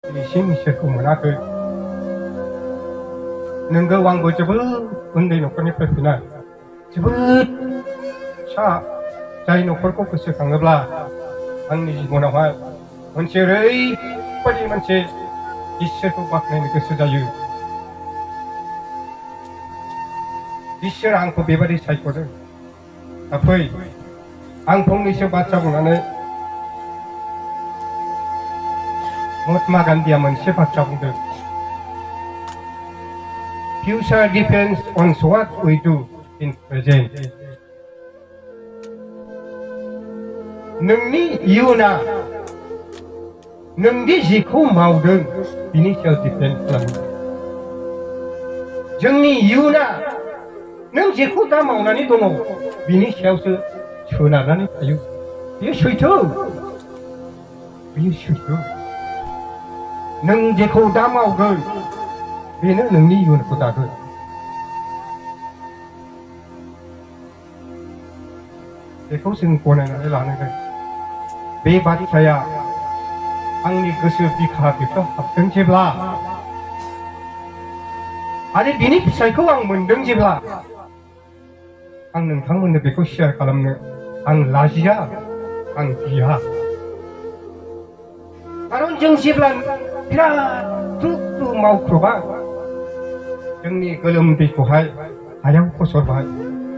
दिनैसिम इसोरखौ मोनाखै नोंगौ आंबो जोबोद उन्दै न'खरनिफ्राय फैनाय जोबोद फिसा जाय न'खरखौ गोसोखाङोब्ला आंनि जिबनावहाय मोनसे ओरैबायदि मोनसे इसोरखौ बाख्नायनो गोसो जायो इसोरा आंखौ बेबायदि सायख'दों दा फै आं फंनैसो बाथ्रा बुंनानै महात्मा गान्धीया मोनसे बाथ्रा बुंदों Future depends on what we do in present. नोंनि इयुना नोंदि जिखौ मावदों बिनि सायाव दिपेन्ड खालामो जोंनि इयुना नों जेखौ दा मावनानै दङ बिनि सायावसो सोनारनानै थायो बेयो सैथो नों जेखौ दा मावगोन बेनो नोंनि इयुनखौ दागोन बेखौ जों गनायनानै लानांगोन बे बाथ्राया आंनि गोसो बिखा बिखायाव हाबदों जेब्ला आरो बिनि फिथाइखौ आं मोनदों जेब्ला आं नोंथांमोननो बेखौ शेयार खालामनो आं लाजिया आं गिया खारन जों जेब्ला बिराद थु मावख्रुबा जोंनि गोलोमदैखौहाय हायाव फसरबाय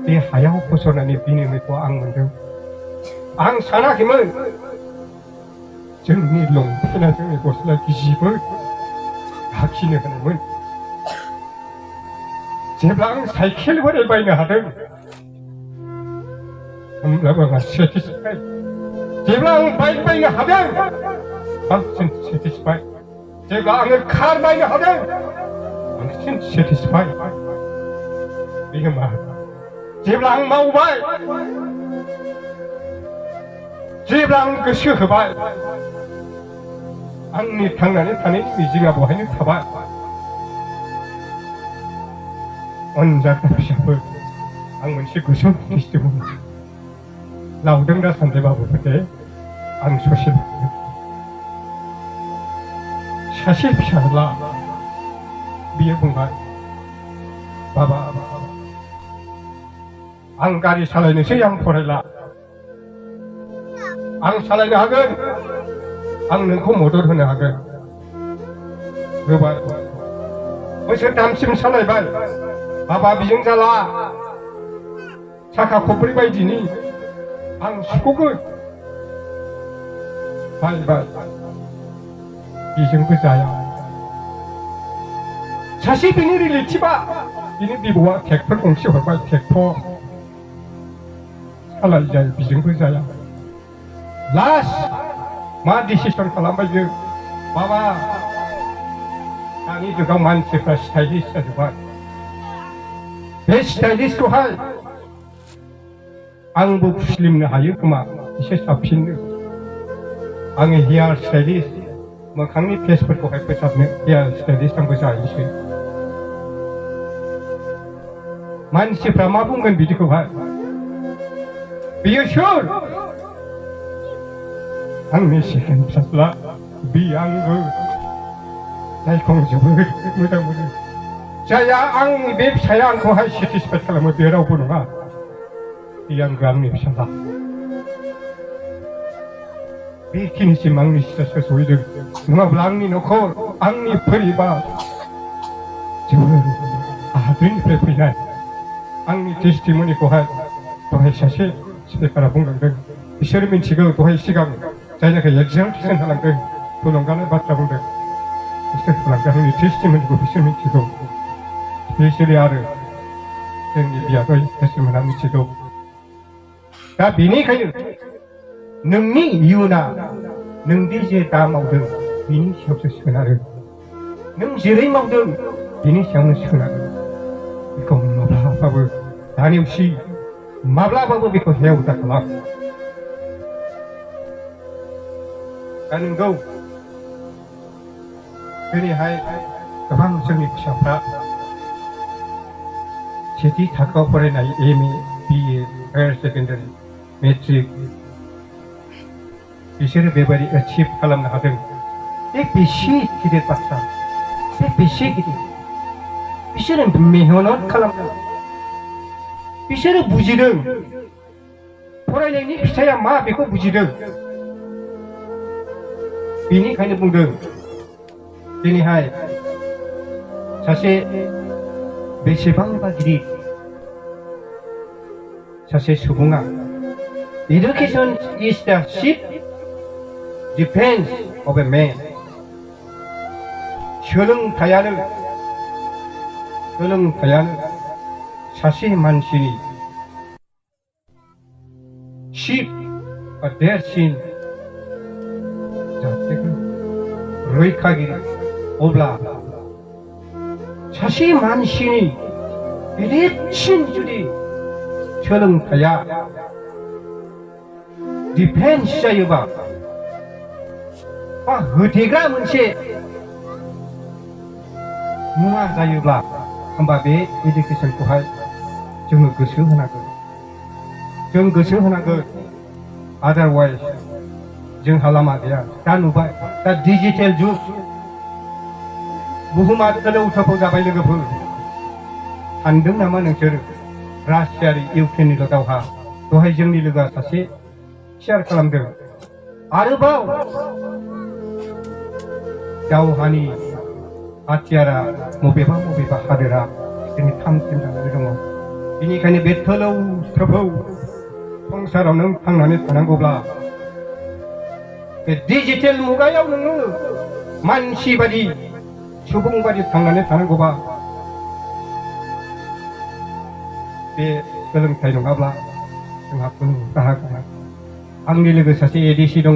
बे हायाव फसरनायनि बिनिमयखौ आं मोनदों आं सानाखैमोन जोंनि लंपेन्टआ जोंनि गस्ला गिजिबो लाखिनो होनायमोन जेब्ला आं साइकेल बोराय बायनो हादों होमब्लाबो आंहा सेटिसफाइ जेब्ला आं बाइक बायनो हादों बांसिन सेटिसफाइ जेब्ला आङो कार बायनो हादों बांसिन सेटिसफाइ बेयो मा जेब्ला आं मावबाय जेब्ला आं गोसो होबाय आंनि थांनानै थानायनि मिजिंआ बहायनो थाबाय अनजाग्रा फिसाफोर आं मोनसे गुसुं टेस्टिमनि लावदों दा सानदेबाबो दे आं ससे सासे फिसाला बियो बुंबाय बाबा आं गारि सालायनोसै आं फरायला आं सालायनो हागोन आं नोंखौ मदद होनो हागोन होबाय बोसोरथामसिम सालायबाय बाबा बिजों जाला साखा खब्रै बायदिनि आं सुख'गोन बायबाय बेजोंबो जाया सासे बिनि रिलेटिभआ बिनि बिबौआ ट्रेक्टर गंसे हरबाय ट्रेक्टर सालाय जायो बेजोंबो जाया लास्ट मा डिसिसन खालामबाय जों बाबा दानि जुगाव मानसिफ्रा स्टाइलिस्ट जाजोब्बाय बे स्टाइलिस्टखौहाय आंबो खुस्लिमनो हायो खोमा एसे साबसिननो आङो हेयार स्टाइलिस्ट मोखांनि फेसफोरखौहाय फोसाबनो हेयार स्टाइलिस्ट आंबो जायोसै मानसिफ्रा मा बुंगोन बिदिखौहाय बेयो सोर आंनि सेकेन्ड फिसाज्ला बि आंबो जायखौ आं जोबोद मोजां मोनो जायहा आंनि बे फिसाया आंखौहाय सेटिसफाइड खालामो बे रावबो नङा बे आंनि फिसाला बेखिनिसिम आंनि स्टेजखौ सहैदों नङाब्ला आंनि न'खर आंनि परिबार जोबोद हादोरनिफ्राय फैनाय आंनि टेस्टिमनिखौहाय दहाय सासे स्पिकारा बुंलांदों बिसोर मिन्थिगौ दहाय सिगां जायनाखि एग्जाम्पसन होलांदों थुलुंगानाय बाथ्रा बुंदों बिसोर होलांदों आंनि टेस्टिमनिखौ बिसोर मिन्थिगौ स्पेसियेलि आरो जोंनि बियादै टेस्टिमना मिथिगौ दा बेनिखायनो नोंनि इयुना नोंदि जे दा मावदों बिनि सायावसो सोनारो नों जेरै मावदों बिनि सायावनो सोनारो बेखौ माब्लाबाबो दानेवसि माब्लाबाबो बेखौ हेव दा खालाम दा नोंगौ दिनैहाय गोबां जोंनि फिसाफ्रा सेथि थाखोआव फरायनाय एमए बिए हायार सेकेन्डारि मेट्रिक बिसोरो बेबायदि एचिभ खालामनो हादों बे बेसे गिदिर बाथ्रा, बे बेसे गिदिर। बिसोरो मेहनत खालामदों, बिसोरो बुजिदों फरायनायनि फिथाइया मा बेखौ बुजिदों। बेनिखायनो बुंदों दिनैहाय सासे बेसेबांबा गिदिर सासे सुबुङा education is the chief defense of a man. सोलोंथायानो सासे मानसिनि chief बा देरसिन रैखागिरि। अब्ला सासे मानसिनि गिदिरसिन जुदि सोलोंथाया डिफेन्स जायोबा बा होथेग्रा मोनसे मुवा जायोब्ला होमबा बे एडुकेशनखौहाय जोङो गोसो होनांगोन, जों गोसो होनांगोन। आदारवाइज जोंहा लामा गैया। दा नुबाय, दा डिजिटेल जुग, बुहुमा गोलौ थोफौ जाबाय। लोगोफोर, सानदों नामा नोंसोर रासियारि इउक्रेननिल' दावहा? दहाय जोंनि लोगोआ सासे शेयार खालामदों। आरोबाव दावहानि हाथियारा बबेबा हादोरा दिनै थामथिम जानानै दङ। बेनिखायनो बे थोलौ थोफौ संसाराव नों थांनानै थानांगौब्ला बे डिजिटेल मुगायाव नोङो मानसि बादि, सुबुं बादि थांनानै थानांगौबा बे सोलोंथाइ नङाब्ला जोंहा खुनु राहा गैया। आंनि लोगो सासे एडिसि दङ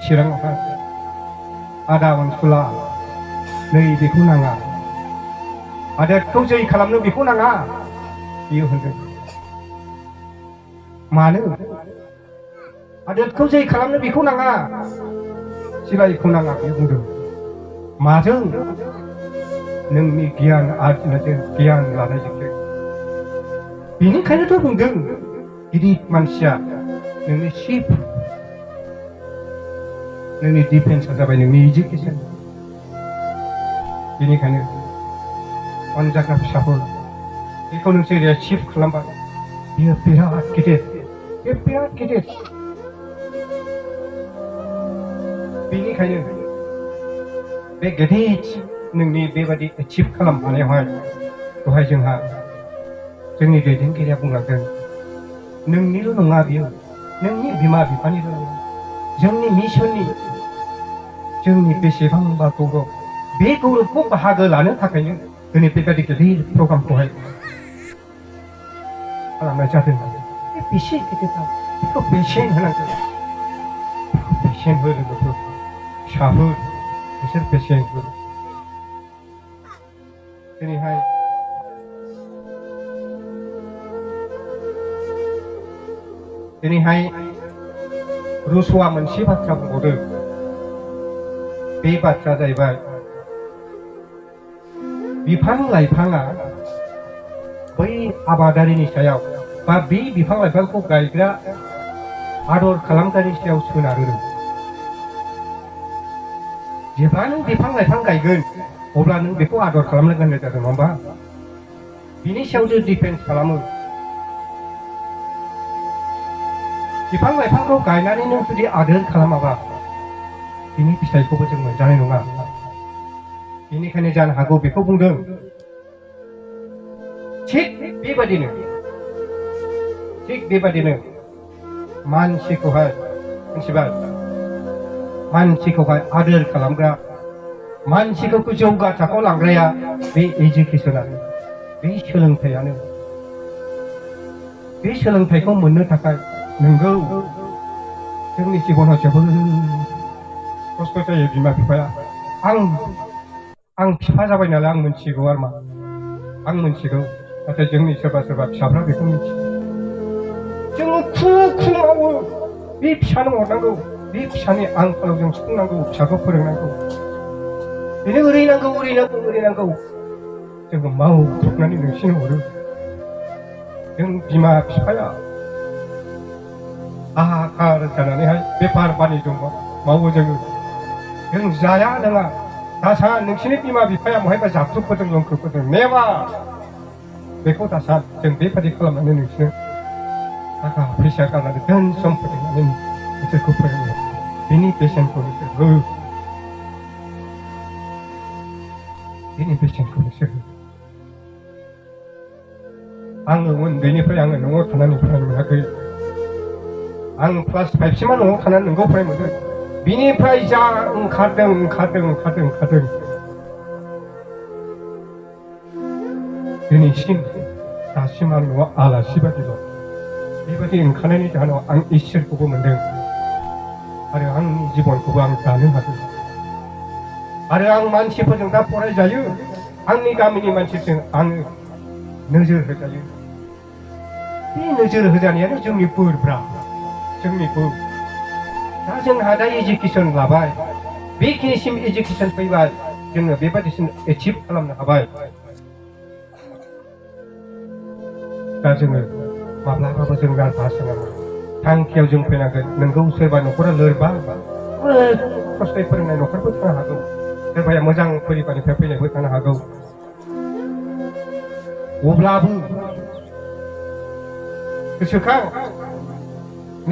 चिराङावहाय। आदा अनसुला, नै बेखौ नाङा, हादोरखौ जै खालामनो बेखौ नाङा बियो होनदों। मानो? हादोरखौ जै खालामनो बेखौ नाङा, सिलायखौ नाङा बियो बुंदों। माजों? नोंनि गियान आरजिनायजों, गियान लानायजोंसो। बेनिखायनोथ' बुंदों गिदिर मानसिया नोंनि चिफ, नोंनि डिफेन्सआ जाबाय नोंनि एजुकेशन। बेनिखायनो अनजाग्रा फिसाफोर, बेखौ नोंसोर एचिभ खालामबाय, बियो बिराद गिदिर, बे बिराद गिदिर। बेनिखायनो बे गिदिर नोंनि बेबादि एचिभ खालामनायावहाय दहाय जोंहा जोंनि दैदेनगिरिया बुंलांदों, नोंनिल' नङा बियो, नोंनि बिमा बिफानिल' नङा, जोंनि मिशननि, जोंनि बेसेबांबा गौरब। बे गौरबखौ बाहागो लानो थाखायनो दिनै बेबायदि गिदिर प्रग्रामखौहाय खालामनाय जादों। बे बेसे गिदिर, बेखौ बेसेन होनांगोन, बेसेन हो लोगोफोर, फिसाफोर, बिसोर बेसेन हो। दिनैहाय रुस'आ मोनसे बाथ्रा बुंबावदों। बे बाथ्राया जाहैबाय, बिफां लाइफाङा बै आबादारिनि सायाव बा बे बिफां लाइफांखौ गायग्रा आदर खालामग्रानि सायाव सोनारो। जेब्ला नों बिफां लाइफां गायगोन अब्ला नों बेखौ आदर खालामनो गोनां जागोन, नङा होमबा? बिनि सायावसो डिफेन्स खालामो। बिफां लाइफांखौ गायनानै नों जुदि आदर खालामाबा बिनि फिथाइखौबो जों मोनजानाय नङा। बेनिखायनो जानो हागौ बेखौ बुंदों। थिग बेबादिनो मानसिखौहाय मिथिबाय, मानसिखौहाय आदर खालामग्रा, मानसिखौ जौगा थाखोआव लांग्राया बे एजुकेशनानो, बे सोलोंथाइयानो। बे सोलोंथाइखौ मोननो थाखाय नोंगौ जोंनि जिबनाव जोबोद खस्थ' जायो। बिमा बिफाया, आं बिफा जाबाय नालाय आं मिथिगौ आरो मा, आं मिथिगौ। नाथाय जोंनि सोरबा फिसाफ्रा बेखौ मिथियो। जोङो खु मावो, बे फिसानो हरनांगौ, बे फिसानि आंखालाव जों सुफुंनांगौ, फिसाखौ फोरोंनांगौ, बेनो ओरै नांगौ जोङो मावख्रुबनानै नोंसिनो हरो। जों बिमा बिफाया हाहाकार जानानैहाय बेफार बानिज्य मावो जोङो। जों जाया लोङा दासान नोंसिनि बिमा बिफाया महायबा जाख्रुबबोदों लोंख्रुबबोदों नेमा बेखौ दासान जों बेबादि खालामनानै नोंसोरनो थाखा फैसा गारनानै धोन सम्पति होनानै नोंसोरखौ फोरोङो बिनि बेसेनखौ नोंसोर हो बिनि बेसेनखौ नोंसोर हो आङो उन्दैनिफ्राय आङो न'आव थानानै फरायनो मोनाखै आं क्लास 5 सिमा न'आव थानानै नोंगौ फरायनो मोनदों बिनिफ्राय जा ओंखारदों दिनैसिम दासिम आं न'आव आलासि बादिल' बेबादि ओंखारनायनि जाहोनाव आं इसोरखौबो मोनदों आरो आंनि जिबनखौबो आं दानो हादों आरो आं मानसिफोरजों दा फरायजायो आंनि गामिनि मानसिजों आङो नोजोर होजायो बे नोजोर होजानायानो जोंनि बोरब्रा जोंनि बोर दा जोंहा दा एजुकेसन लाबाय बेखिनिसिम एजुकेसन फैबाय जोङो बेबादिसिम एचिभ खालामनो हाबाय दा जोङो माब्लाबाबो जों नारभासनांगौ थांखियाव जों फैनांगोन नोंगौ सोरबा न'खरा लोरबां खस्थ'यै फोरोंनाय न'खरबो थानो हागौ सोरबाया मोजां परिबारनिफ्राय फैनायबो थानो हागौ अब्लाबो गोसोखां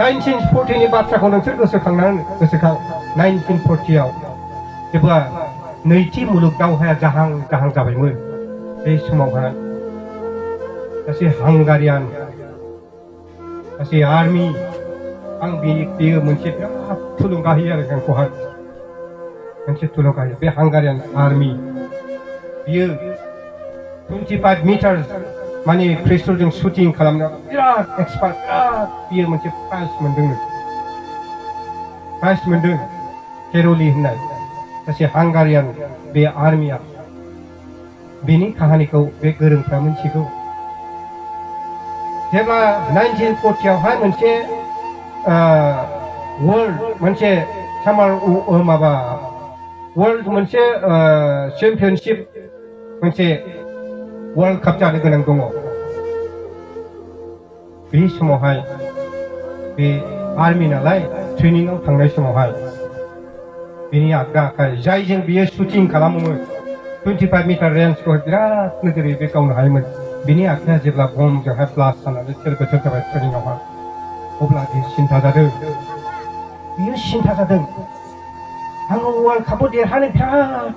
1940 नि बाथ्राखौ नोंसोर गोसोखां 1940 आव जेब्ला नैथि मुलुग दावहाया जाहां जाबायमोन बे समावहाय सासे हांगारियान सासे आर्मि आं बेयो मोनसे बिराद थुलुंगा होयो आरो जोंखौहाय मोनसे थुलुंगा होयो बे हांगारियान आर्मि बियो 25 मिटार माने पिस्तलजों शुटिं खालामनो बिराद एक्सपार्ट बियो मोनसे प्राइज मोनदों केर'ली होननाय सासे हांगारियान बे आर्मिया बेनि काहानिखौ बे गोरोंफ्रा मिथिगौ जेब्ला 1940 आवहाय मोनसे वर्ल्ड मोनसे वर्ल्ड मोनसे चेम्पियनशिप मोनसे वर्ल्ड काप जानो गोनां दङ बे समावहाय बे आर्मि नालाय ट्रेनिंआव थांनाय समावहाय बेनि आगदा आखाइ जायजों बियो शुटिं खालामोमोन 25 मिटार रेन्जखौ बिराद नोजोरै बे गावनो हायोमोन बिनि आखाइया जेब्ला बमजोंहाय ब्लास्ट जानानै बोसोर जाबाय ट्रेनिंआवहाय अब्ला बियो सिन्था जादों आङो वर्ल्ड कापआव देरहानो बिराद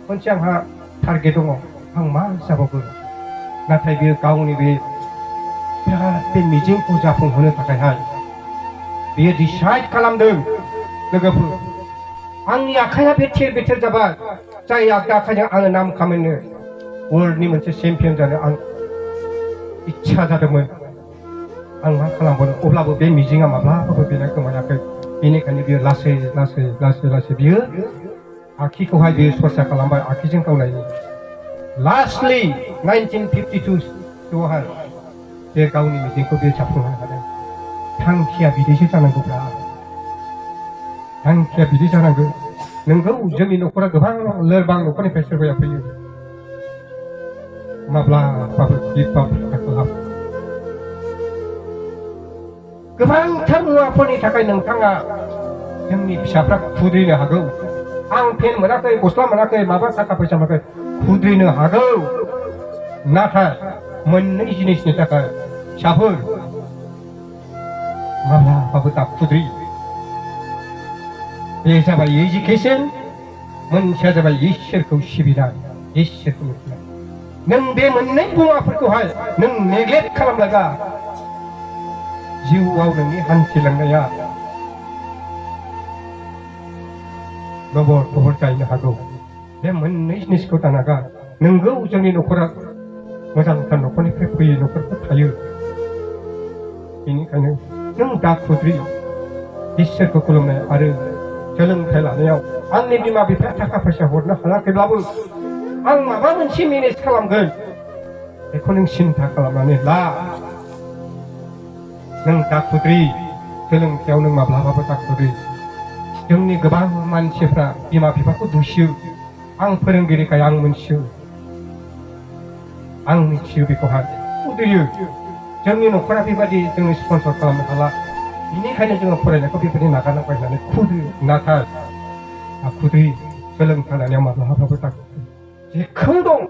मोनसे आंहा टारगेट दङ आं मा जाबावगोन नाथाय बियो गावनि बे बिराद बे मिजिंखौ जाफुंहोनो थाखायहाय बियो डिसाइड खालामदों लोगोफोर आंनि आखाइया बेथेर जाबाय जाय आगदा आखाइजों आङो नाम खामायनो वर्ल्डनि मोनसे चेम्पियन जानो आं इच्छा जादोंमोन आं मा खालामबावनो अब्लाबो बे मिजिंआ माब्लाबाबो बेना गोमायाखै बेनिखायनो बियो लासै बियो आखिखौहाय बियो सरसा खालामबाय आखिजों गावनायनि लास्टलि 1952 आवहाय बे गावनि मिजिंखौ बे जाफुंहोनो हादों थांखिया बिदिसो जानांगौब्ला थांखिया बिदि जानांगौ नोंगौ जोंनि न'खरा गोबां लोरबां न'खरनिफ्राय सोरबाया फैयो माब्लाबाबो गिफ्ट खालाम गोबांथार मुवाफोरनि थाखाय नोंथाङा जोंनि फिसाफ्रा खुद्रिनो हागौ आं पेन मोनाखै गस्ला मोनाखै माबा थाखा फैसा मोनाखै खुद्रिनो हागौ नाथाय मोननै जिनिसनि थाखाय फिसाफोर माब्लाबाबो दा खुद्रि बे जाबाय एजुकेसन मोनसेया जाबाय इसोरखौ सिबिनाय इसोरखौ मिथिनाय नों बे मोननै मुवाफोरखौहाय नों नेग्लेक्ट खालामलागा जिउआव नोंनि हान्थिलांनाया लबर जाहैनो हागौ बे मोननै जिनिसखौ दानागा नोंगौ जोंनि न'खरा मोजांथार न'खरनिफ्राय फैयो न'खरफोर थायो बेनिखायनो नों दा खुद्रि इसोरखौ खुलुमनाय आरो सोलोंथाइ लानायाव आंनि बिमा बिफाया थाखा फैसा हरनो हायाखैब्लाबो आं माबा मोनसे मेनेज खालामगोन बेखौ नों सिन्था खालामनानै ला नों दा खुद्रि सोलोंथायाव नों माब्लाबाबो दा खुद्रि जोंनि गोबां मानसिफ्रा बिमा बिफाखौ दुसियो आं फोरोंगिरिखाय आं मिथियो बेखौहाय खुद्रियो जोंनि न'खरा बेबायदि जोंनि स्पन्सर खालामनो हाला बेनिखायनो जोङो फरायनायखौ बेबायदि नागारनांबाय होननानै खुद्रियो नाथाय आखुदै सोलोंथारनायाव माब्लाबाबो दा जेखौ दं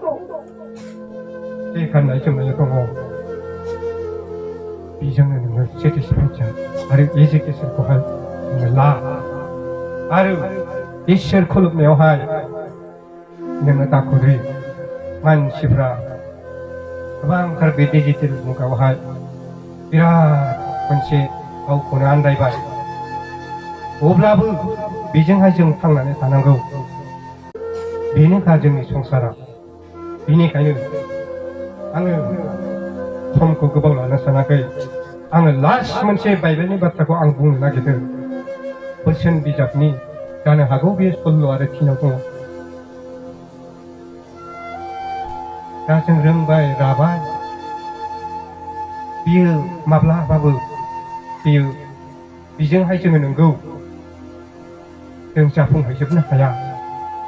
जे गाननाय जोमनाय दङ बेजोंनो नोङो सेटिसफाइड जा आरो एजुकेसनखौहाय नोङो ला आरो इसोर खुलुमनायावहाय नोङो दाखुदै मानसिफ्रा गोबांथार बे डिजिटेल मुगायावहाय बिराद मोनसे गावखौनो आन्दायबाय अब्लाबो बेजोंहाय जों थांनानै थानांगौ बेनोखा जोंनि संसारा बेनिखायनो आङो समखौ गोबाव लानो सानाखै आङो लास्ट मोनसे बाइबेलनि बाथ्राखौ आं बुंनो नागिरदों बोसोन बिजाबनि जानो हागौ बे सल्ल' आरो थिनाव दङ दा जों रोंबाय राबाय बियो माब्लाबाबो बियो बेजोंहाय जोङो नंगौ जों जाफुंहैजोबनो हाया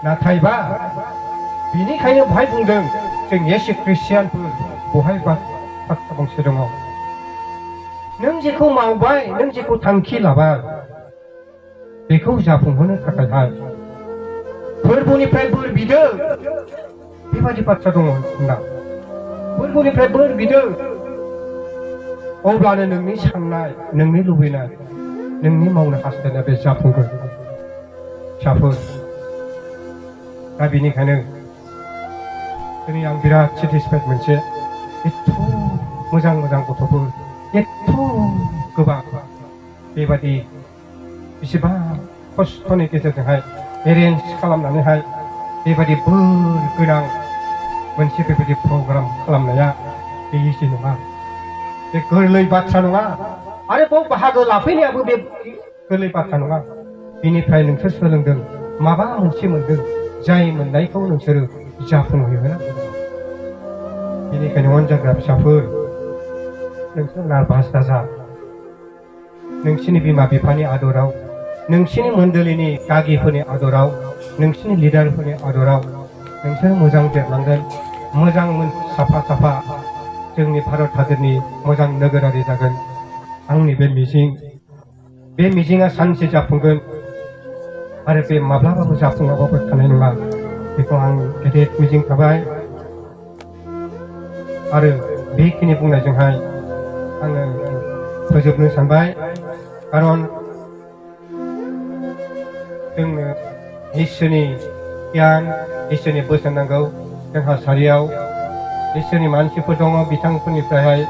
नाथायबा बेनिखायनो बहाय बुंदों जों एसे ख्रिस्टियानफोर बहाय बाथ्रा गंसे दङ नों जेखौ मावबाय नों जेखौ थांखि लाबाय बेखौ जाफुंहोनो थाखायहाय फोरबोनिफ्राय बोर बिदो बेबादि बाथ्रा दङ होनना फोरबोनिफ्राय बोर बिदो अब्लानो नोंनि साननाय नोंनि लुबैनाय नोंनि मावनो हास्थायनाय बे जाफुंगोन फिसाफोर दा बेनिखायनो दिनै आं बिराद सेटिसफाइड मोनसे एथ' मोजां मोजां गथ'फोर एथ' गोबां बेबादि बेसेबां खस्थ'नि गेजेरजोंहाय एरेन्ज खालामनानैहाय बेबादि बोर गोनां मोनसे बेबादि प्रग्राम खालामनाया बे इजि नङा बे गोरलै बाथ्रा नङा आरो बाव बाहागो लाफैनायाबो बे गोरलै बाथ्रा नङा बेनिफ्राय नोंसोर सोलोंदों माबा मोनसे मोनदों जाय मोननायखौ नोंसोरो जाफुंहोनो बेनिखायनो अनजाग्रा फिसाफोर नोंसोर नार्भास दाजा नोंसिनि बिमा बिफानि आदराव नोंसिनि मण्डलिनि गागिफोरनि आदराव नोंसिनि लिडारफोरनि आदराव नोंसोर मोजां देरलांगोन मोजां साफा साफा जोंनि भारत हादरनि मोजां नोगोरारि जागोन आंनि बे मिजिङा सानसे जाफुंगोन आरो बे माब्लाबाबो जाफुङाबाबो थानाय नङा बेखौ आं गेदेर मिजिं थाबाय आरो बेखिनि बुंनायजोंहाय आङो फोजोबनो सानबाय खारन जोंनो इसोरनि गियान इसोरनि बोसोन नांगौ जोंहा सारियाव इसोरनि मानसिफोर दङ बिथांफोरनिफ्रायहाय